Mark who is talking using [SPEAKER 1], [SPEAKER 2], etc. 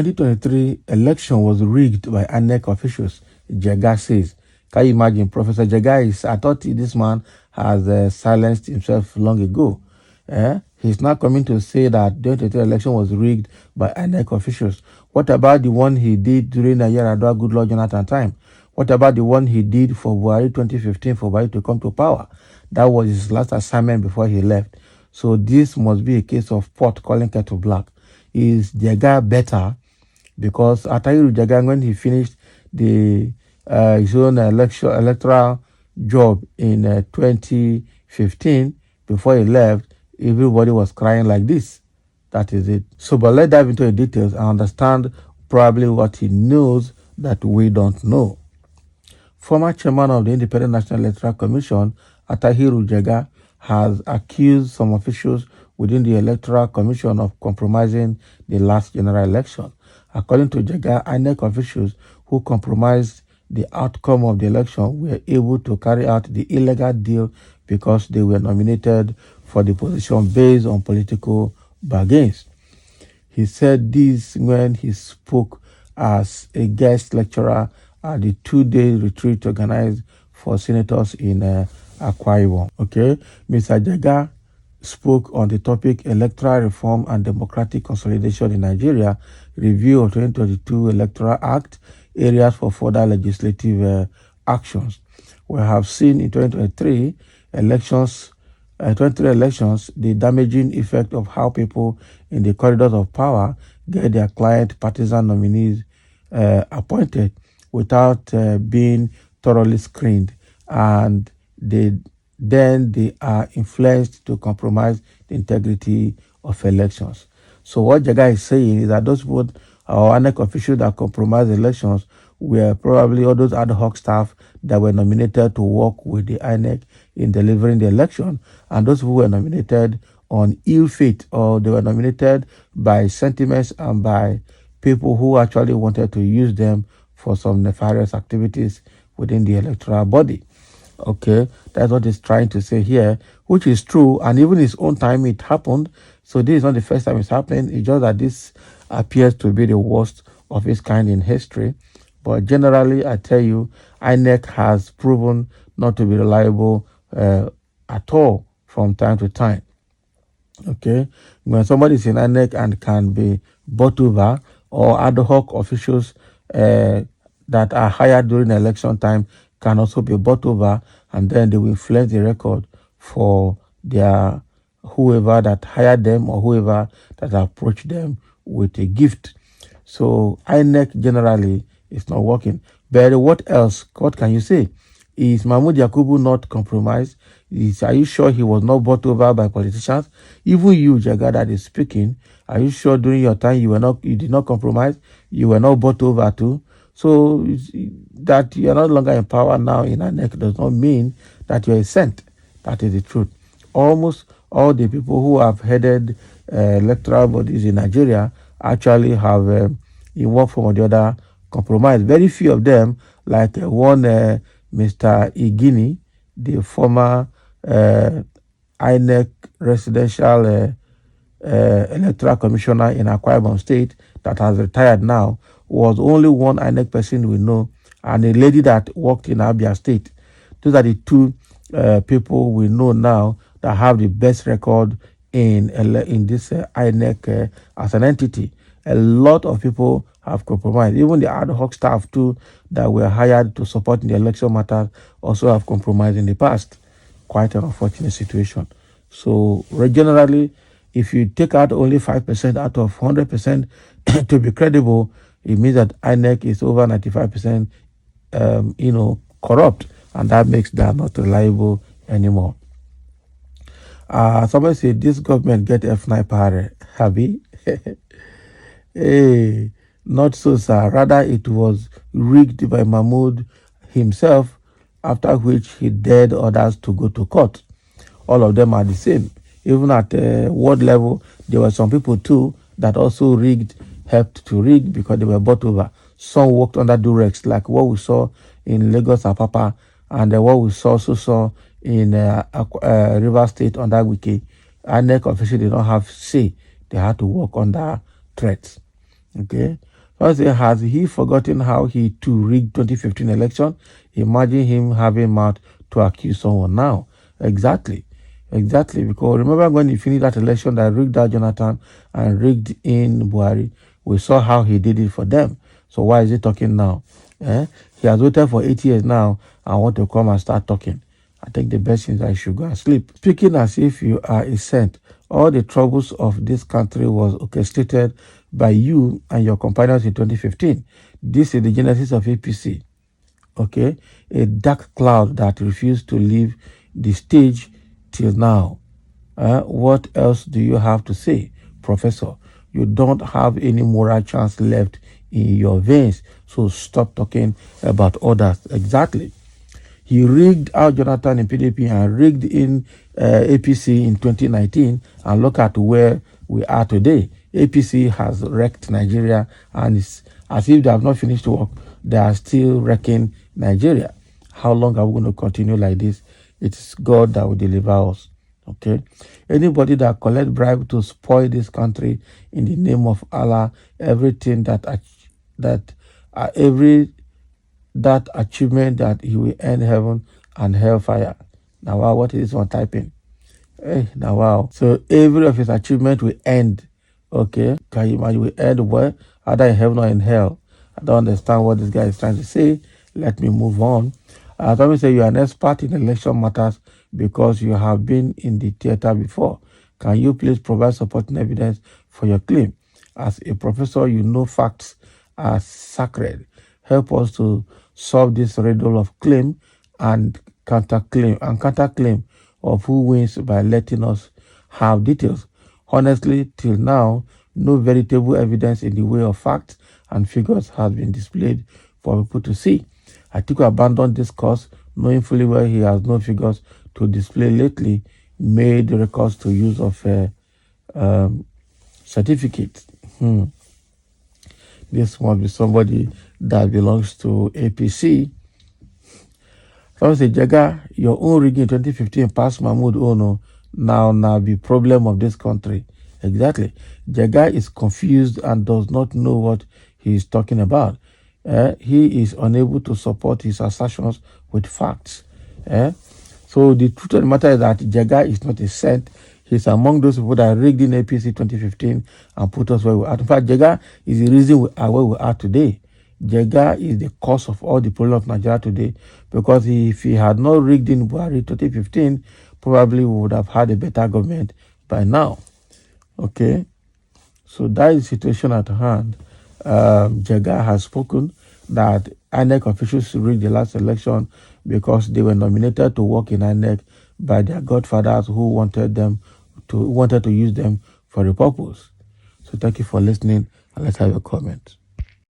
[SPEAKER 1] 2023 election was rigged by Inec officials, Jega says. Can you imagine? Professor Jega I thought this man has silenced himself long ago. He's now coming to say that the 2023 election was rigged by Inec officials. What about the one he did during the Yaradua Goodluck Jonathan time? What about the one he did for Buhari 2015 for Buhari to come to power? That was his last assignment before he left. So this must be a case of pot calling kettle black. Is Jega better? Because Atahiru Jega, when he finished his own electoral job in 2015, before he left, everybody was crying like this. That is it. So, but let's dive into the details and understand probably what he knows that we don't know. Former chairman of the Independent National Electoral Commission, Atahiru Jega, has accused some officials within the Electoral Commission of compromising the last general election. According to Jega, INEC officials who compromised the outcome of the election were able to carry out the illegal deal because they were nominated for the position based on political bargains. He said this when he spoke as a guest lecturer at the two-day retreat organized for senators in Akwa Ibom. Okay, Mr. Jega spoke on the topic Electoral Reform and Democratic Consolidation in Nigeria, Review of 2022 Electoral Act, Areas for Further Legislative Actions. We have seen in 2023 elections, the damaging effect of how people in the corridors of power get their client partisan nominees appointed without being thoroughly screened, and then they are influenced to compromise the integrity of elections. So what Jega is saying is that those people or INEC officials that compromised elections were probably all those ad hoc staff that were nominated to work with the INEC in delivering the election, and those who were nominated on ill faith, or they were nominated by sentiments and by people who actually wanted to use them for some nefarious activities within the electoral body. Okay, that's what he's trying to say here, which is true, and even his own time it happened. So this is not the first time it's happening. It's just that this appears to be the worst of its kind in history. But generally, I tell you, INEC has proven not to be reliable at all from time to time. Okay, when somebody is in INEC and can be bought over, or ad hoc officials that are hired during election time can also be bought over, and then they will influence the record for their whoever that hired them or whoever that approached them with a gift. So INEC generally is not working. But what else? What can you say? Is Mahmoud Yakubu not compromised? Are you sure he was not bought over by politicians? Even you, Jega, that is speaking, are you sure during your time you did not compromise? You were not bought over too? So that you are no longer in power now in INEC does not mean that you are a saint. That is the truth. Almost all the people who have headed electoral bodies in Nigeria actually have, in one form or the other, compromised. Very few of them, like one Mr. Igini, the former INEC residential electoral commissioner in Akwa Ibom State that has retired now, was only one INEC person we know, and a lady that worked in Abia State. Those are the two people we know now that have the best record in this INEC as an entity. A lot of people have compromised. Even the ad hoc staff too that were hired to support in the election matters also have compromised in the past. Quite an unfortunate situation. So generally, if you take out only 5% out of 100% to be credible, it means that INEC is over 95%, corrupt, and that makes that not reliable anymore. Somebody said this government get F9 power, Habi. Hey, not so, sir. Rather, it was rigged by Mahmoud himself, after which he dared others to go to court. All of them are the same. Even at world level, there were some people too that also helped to rig because they were bought over. Some worked under Durex, like what we saw in Lagos Apapa, and what we also saw in River State under Wiki. INEC officials did not have say. They had to work under threats. Okay. So I say, has he forgotten how he too rigged 2015 election? Imagine him having mouth to accuse someone now. Exactly. Exactly. Because remember when he finished that election that rigged out Jonathan and rigged in Buhari, we saw how he did it for them. So why is he talking now? Eh? He has waited for 8 years now and want to come and start talking. I think the best thing is I should go and sleep. Speaking as if you are a saint, all the troubles of this country was orchestrated by you and your companions in 2015. This is the genesis of APC. Okay, a dark cloud that refused to leave the stage till now. What else do you have to say, Professor? You don't have any moral chance left in your veins, so stop talking about others. Exactly. He rigged out Jonathan in PDP and rigged in APC in 2019. And look at where we are today. APC has wrecked Nigeria, and it's as if they have not finished work, they are still wrecking Nigeria. How long are we going to continue like this? It's God that will deliver us. Okay. Anybody that collect bribe to spoil this country in the name of Allah, everything every that achievement that he will end heaven and hellfire. Now, wow, what is this one typing? Hey, now, wow. So every of his achievement will end. Okay, can you imagine? Will end where? Either in heaven or in hell. I don't understand what this guy is trying to say. Let me move on. Let me say you are an expert in election matters because you have been in the theater before. Can you please provide supporting evidence for your claim? As a professor, you know facts are sacred. Help us to solve this riddle of claim and counterclaim of who wins by letting us have details. Honestly, till now, no veritable evidence in the way of facts and figures has been displayed for people to see. Atiku abandoned this course, knowing fully well he has no figures to display lately, made records to use of certificates. This must be somebody that belongs to APC. Someone say, Jega, your own rigging in 2015 passed Mahmoud Ono. Now be problem of this country. Exactly. Jega is confused and does not know what he is talking about. He is unable to support his assertions with facts. So the truth of the matter is that Jega is not a saint. He's among those people that rigged in APC 2015 and put us where we are. In fact, Jega is the reason we are where we are today. Jega is the cause of all the problems of Nigeria today, because if he had not rigged in Buhari 2015, probably we would have had a better government by now. Okay, so that is the situation at hand. Jega has spoken that Inec officials rigged the last election because they were nominated to work in Inec by their godfathers who wanted to use them for a purpose. So thank you for listening, and let's have a comment.